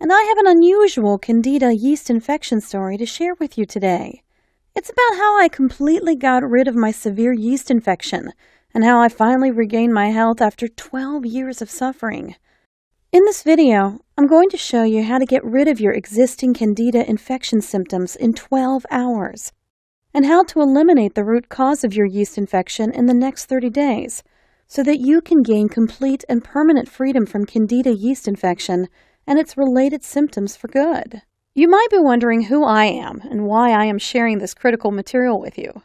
and I have an unusual Candida yeast infection story to share with you today. It's about how I completely got rid of my severe yeast infection and how I finally regained my health after 12 years of suffering. In this video, I'm going to show you how to get rid of your existing Candida infection symptoms in 12 hours, and how to eliminate the root cause of your yeast infection in the next 30 days, so that you can gain complete and permanent freedom from Candida yeast infection and its related symptoms for good. You might be wondering who I am and why I am sharing this critical material with you.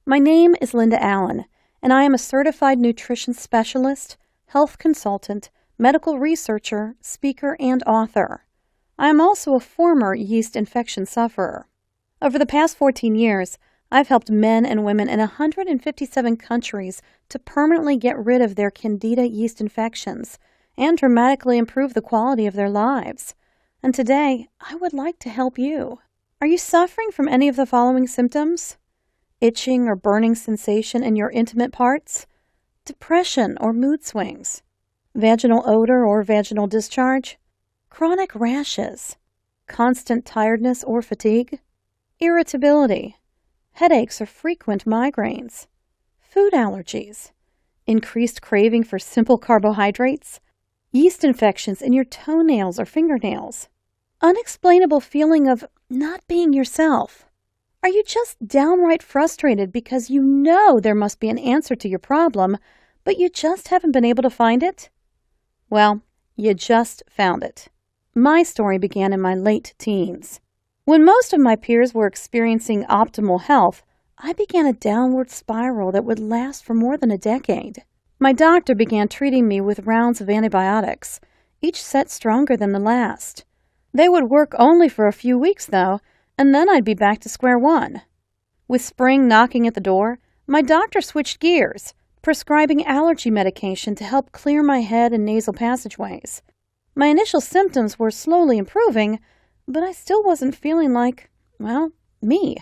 My name is Linda Allen, and I am a certified nutrition specialist, health consultant, medical researcher, speaker, and author. I am also a former yeast infection sufferer. Over the past 14 years, I've helped men and women in 157 countries to permanently get rid of their Candida yeast infections and dramatically improve the quality of their lives. And today, I would like to help you. Are you suffering from any of the following symptoms? Itching or burning sensation in your intimate parts? Depression or mood swings? Vaginal odor or vaginal discharge? Chronic rashes? Constant tiredness or fatigue? Irritability? Headaches or frequent migraines? Food allergies? Increased craving for simple carbohydrates? Yeast infections in your toenails or fingernails? Unexplainable feeling of not being yourself? Are you just downright frustrated because you know there must be an answer to your problem, but you just haven't been able to find it? Well, you just found it. My story began in my late teens. When most of my peers were experiencing optimal health, I began a downward spiral that would last for more than a decade. My doctor began treating me with rounds of antibiotics, each set stronger than the last. They would work only for a few weeks, though, and then I'd be back to square one. With spring knocking at the door, my doctor switched gears, prescribing allergy medication to help clear my head and nasal passageways. My initial symptoms were slowly improving, but I still wasn't feeling like, well, me.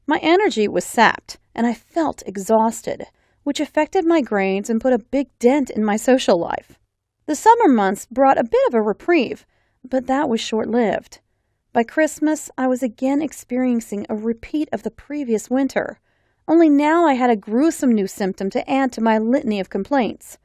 My energy was sapped, and I felt exhausted, which affected my grades and put a big dent in my social life. The summer months brought a bit of a reprieve, but that was short-lived. By Christmas, I was again experiencing a repeat of the previous winter, only now I had a gruesome new symptom to add to my litany of complaints.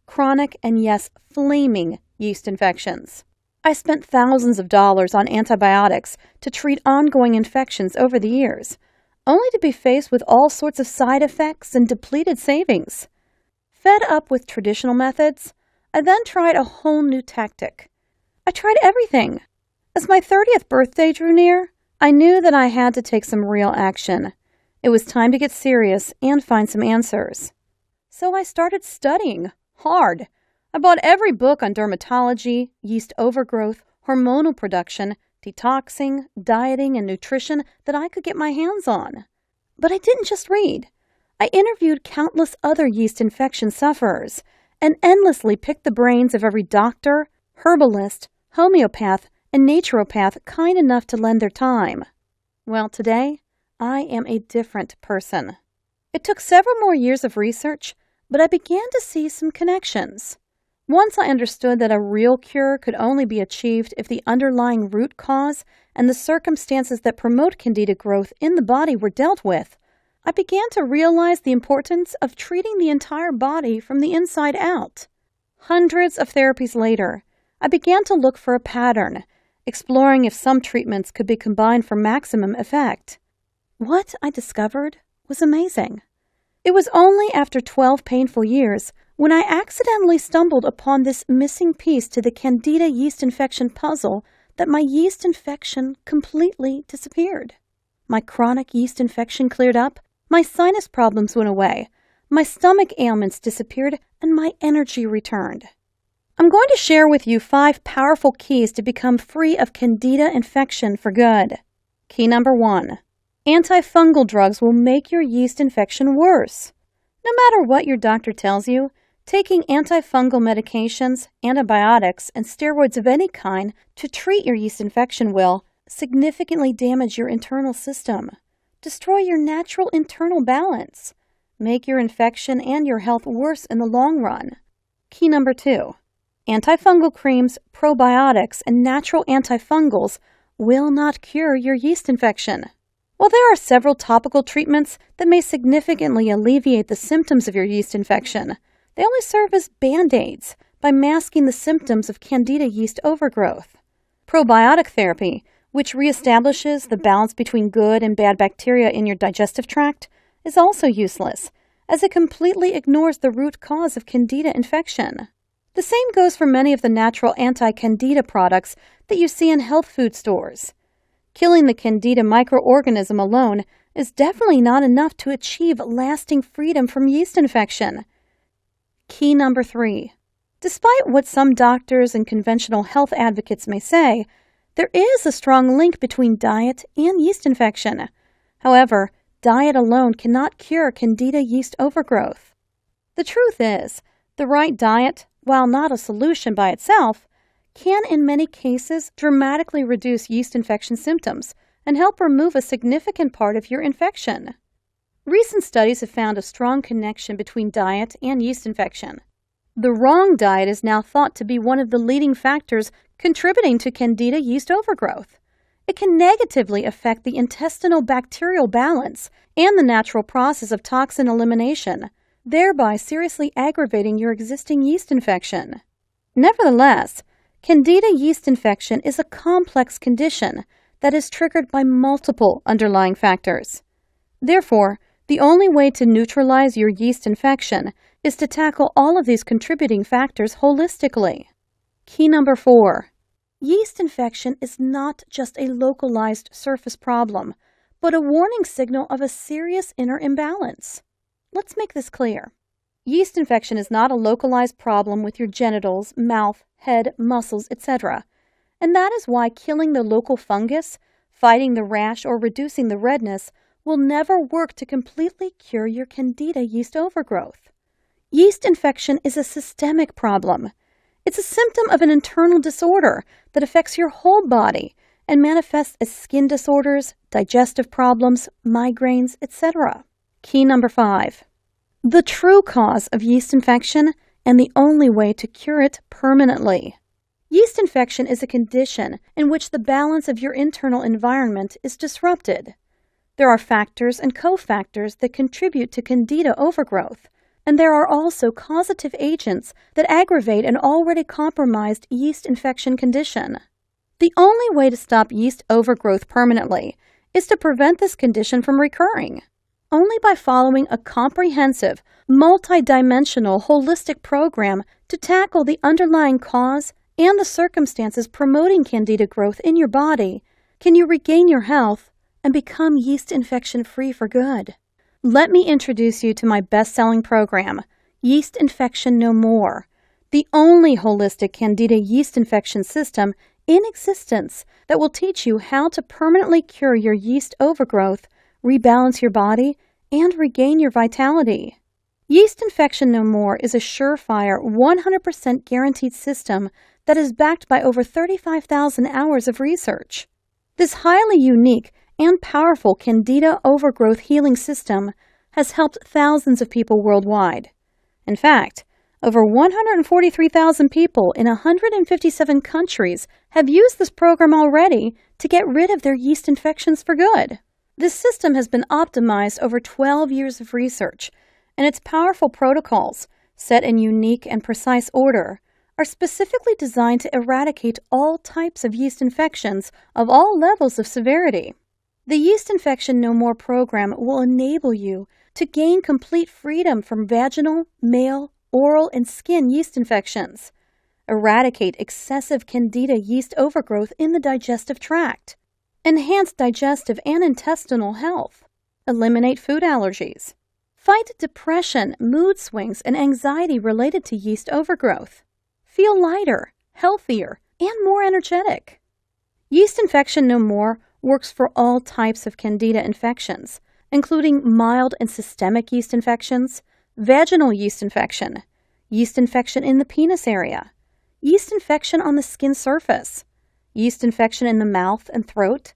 Chronic and, yes, flaming yeast infections. I spent thousands of dollars on antibiotics to treat ongoing infections over the years, only to be faced with all sorts of side effects and depleted savings. Fed up with traditional methods, I then tried a whole new tactic. I tried everything. As my 30th birthday drew near, I knew that I had to take some real action. It was time to get serious and find some answers. So I started studying hard. I bought every book on dermatology, yeast overgrowth, hormonal production, detoxing, dieting, and nutrition that I could get my hands on. But I didn't just read. I interviewed countless other yeast infection sufferers and endlessly picked the brains of every doctor, herbalist, homeopath, and naturopath kind enough to lend their time. Well, today, I am a different person. It took several more years of research, but I began to see some connections. Once I understood that a real cure could only be achieved if the underlying root cause and the circumstances that promote Candida growth in the body were dealt with, I began to realize the importance of treating the entire body from the inside out. Hundreds of therapies later, I began to look for a pattern, exploring if some treatments could be combined for maximum effect. What I discovered was amazing. It was only after 12 painful years when I accidentally stumbled upon this missing piece to the Candida yeast infection puzzle that my yeast infection completely disappeared. My chronic yeast infection cleared up, my sinus problems went away, my stomach ailments disappeared, and my energy returned. I'm going to share with you 5 powerful keys to become free of Candida infection for good. Key number 1. Antifungal drugs will make your yeast infection worse. No matter what your doctor tells you, taking antifungal medications, antibiotics, and steroids of any kind to treat your yeast infection will significantly damage your internal system, destroy your natural internal balance, make your infection and your health worse in the long run. Key number 2. Antifungal creams, probiotics, and natural antifungals will not cure your yeast infection. While there are several topical treatments that may significantly alleviate the symptoms of your yeast infection, they only serve as Band-Aids by masking the symptoms of Candida yeast overgrowth. Probiotic therapy, which reestablishes the balance between good and bad bacteria in your digestive tract, is also useless, as it completely ignores the root cause of Candida infection. The same goes for many of the natural anti-Candida products that you see in health food stores. Killing the Candida microorganism alone is definitely not enough to achieve lasting freedom from yeast infection. Key number 3. Despite what some doctors and conventional health advocates may say, there is a strong link between diet and yeast infection. However, diet alone cannot cure Candida yeast overgrowth. The truth is, the right diet, while not a solution by itself, can in many cases dramatically reduce yeast infection symptoms and help remove a significant part of your infection. Recent studies have found a strong connection between diet and yeast infection. The wrong diet is now thought to be one of the leading factors contributing to Candida yeast overgrowth. It can negatively affect the intestinal bacterial balance and the natural process of toxin elimination, thereby seriously aggravating your existing yeast infection. Nevertheless, Candida yeast infection is a complex condition that is triggered by multiple underlying factors. Therefore, the only way to neutralize your yeast infection is to tackle all of these contributing factors holistically. Key number 4. Yeast infection is not just a localized surface problem, but a warning signal of a serious inner imbalance. Let's make this clear. Yeast infection is not a localized problem with your genitals, mouth, head, muscles, etc. And that is why killing the local fungus, fighting the rash, or reducing the redness will never work to completely cure your Candida yeast overgrowth. Yeast infection is a systemic problem. It's a symptom of an internal disorder that affects your whole body and manifests as skin disorders, digestive problems, migraines, etc. Key number 5. The true cause of yeast infection and the only way to cure it permanently. Yeast infection is a condition in which the balance of your internal environment is disrupted. There are factors and cofactors that contribute to Candida overgrowth, and there are also causative agents that aggravate an already compromised yeast infection condition. The only way to stop yeast overgrowth permanently is to prevent this condition from recurring. Only by following a comprehensive, multidimensional, holistic program to tackle the underlying cause and the circumstances promoting Candida growth in your body can you regain your health and become yeast infection-free for good. Let me introduce you to my best-selling program, Yeast Infection No More, the only holistic Candida yeast infection system in existence that will teach you how to permanently cure your yeast overgrowth, rebalance your body, and regain your vitality. Yeast Infection No More is a surefire, 100% guaranteed system that is backed by over 35,000 hours of research. This highly unique and powerful Candida overgrowth healing system has helped thousands of people worldwide. In fact, over 143,000 people in 157 countries have used this program already to get rid of their yeast infections for good. This system has been optimized over 12 years of research, and its powerful protocols, set in unique and precise order, are specifically designed to eradicate all types of yeast infections of all levels of severity. The Yeast Infection No More program will enable you to gain complete freedom from vaginal, male, oral, and skin yeast infections, eradicate excessive Candida yeast overgrowth in the digestive tract, enhance digestive and intestinal health, eliminate food allergies, fight depression, mood swings, and anxiety related to yeast overgrowth, feel lighter, healthier, and more energetic. Yeast Infection No More works for all types of Candida infections, including mild and systemic yeast infections, vaginal yeast infection in the penis area, yeast infection on the skin surface, yeast infection in the mouth and throat,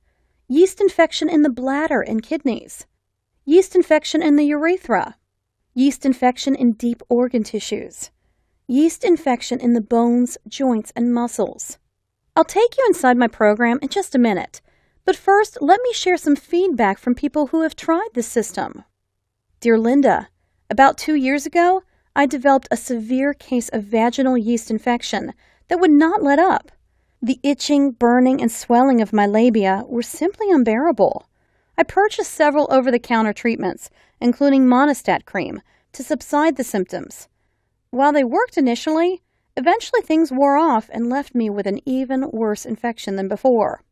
yeast infection in the bladder and kidneys, yeast infection in the urethra, yeast infection in deep organ tissues, yeast infection in the bones, joints, and muscles. I'll take you inside my program in just a minute, but first let me share some feedback from people who have tried this system. Dear Linda, about 2 years ago, I developed a severe case of vaginal yeast infection that would not let up. The itching, burning, and swelling of my labia were simply unbearable. I purchased several over-the-counter treatments, including Monistat cream, to subside the symptoms. While they worked initially, eventually things wore off and left me with an even worse infection than before.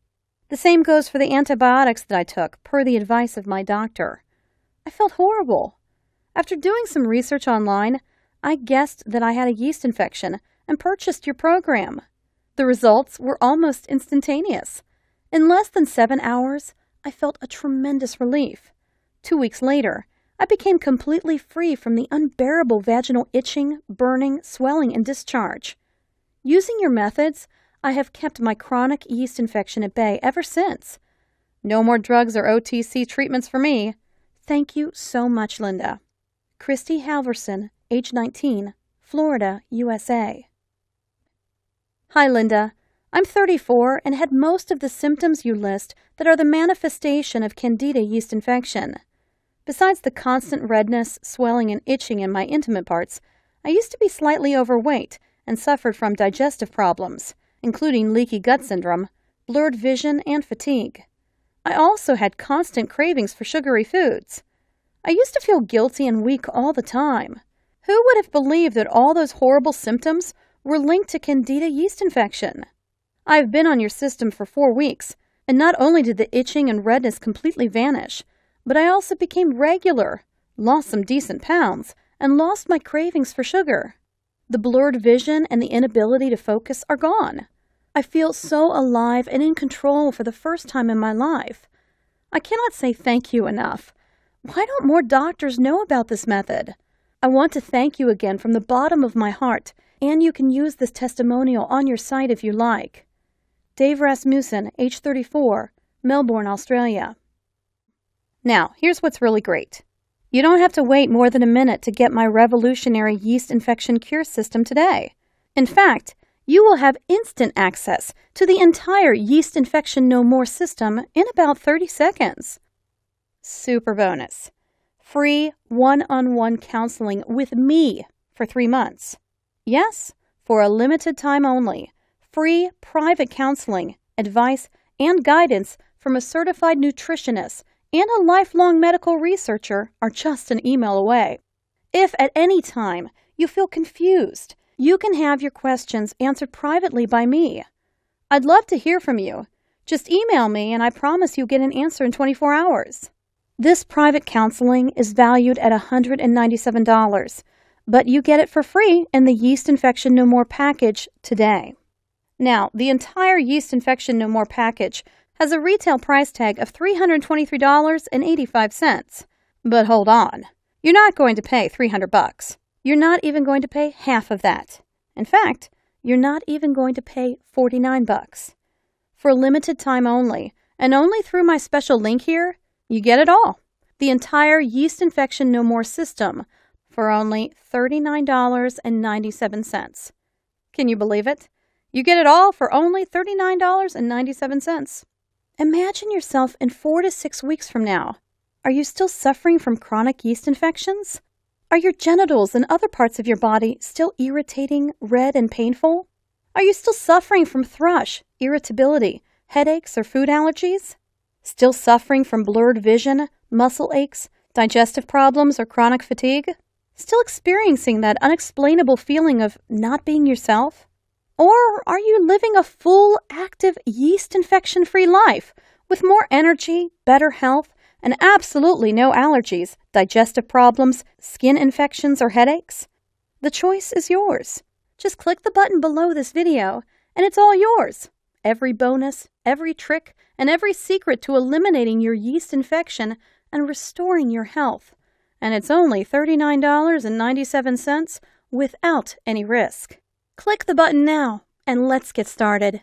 The same goes for the antibiotics that I took, per the advice of my doctor. I felt horrible. After doing some research online, I guessed that I had a yeast infection and purchased your program. The results were almost instantaneous. In less than 7 hours, I felt a tremendous relief. 2 weeks later, I became completely free from the unbearable vaginal itching, burning, swelling, and discharge. Using your methods, I have kept my chronic yeast infection at bay ever since. No more drugs or OTC treatments for me. Thank you so much, Linda. Christy Halverson, age 19, Florida, USA. Hi, Linda. I'm 34 and had most of the symptoms you list that are the manifestation of Candida yeast infection. Besides the constant redness, swelling, and itching in my intimate parts, I used to be slightly overweight and suffered from digestive problems, including leaky gut syndrome, blurred vision, and fatigue. I also had constant cravings for sugary foods. I used to feel guilty and weak all the time. Who would have believed that all those horrible symptoms were linked to Candida yeast infection? I have been on your system for 4 weeks, and not only did the itching and redness completely vanish, but I also became regular, lost some decent pounds, and lost my cravings for sugar. The blurred vision and the inability to focus are gone. I feel so alive and in control for the first time in my life. I cannot say thank you enough. Why don't more doctors know about this method? I want to thank you again from the bottom of my heart, and you can use this testimonial on your site if you like. Dave Rasmussen, age 34, Melbourne, Australia. Now, here's what's really great. You don't have to wait more than a minute to get my revolutionary yeast infection cure system today. In fact, you will have instant access to the entire Yeast Infection No More system in about 30 seconds. Super bonus. Free one-on-one counseling with me for 3 months. Yes, for a limited time only. Free private counseling, advice, and guidance from a certified nutritionist and a lifelong medical researcher are just an email away. If at any time you feel confused, you can have your questions answered privately by me. I'd love to hear from you. Just email me and I promise you'll get an answer in 24 hours. This private counseling is valued at $197, but you get it for free in the Yeast Infection No More package today. Now, the entire Yeast Infection No More package has a retail price tag of $323.85. But hold on. You're not going to pay $300. You're not even going to pay half of that. In fact, you're not even going to pay $49. For a limited time only, and only through my special link here, you get it all. The entire Yeast Infection No More system for only $39.97. Can you believe it? You get it all for only $39.97. Imagine yourself in 4 to 6 weeks from now. Are you still suffering from chronic yeast infections? Are your genitals and other parts of your body still irritating, red, and painful? Are you still suffering from thrush, irritability, headaches, or food allergies? Still suffering from blurred vision, muscle aches, digestive problems, or chronic fatigue? Still experiencing that unexplainable feeling of not being yourself? Or are you living a full, active, yeast infection-free life with more energy, better health, and absolutely no allergies, digestive problems, skin infections, or headaches? The choice is yours. Just click the button below this video, and it's all yours. Every bonus, every trick, and every secret to eliminating your yeast infection and restoring your health. And it's only $39.97 without any risk. Click the button now, and let's get started.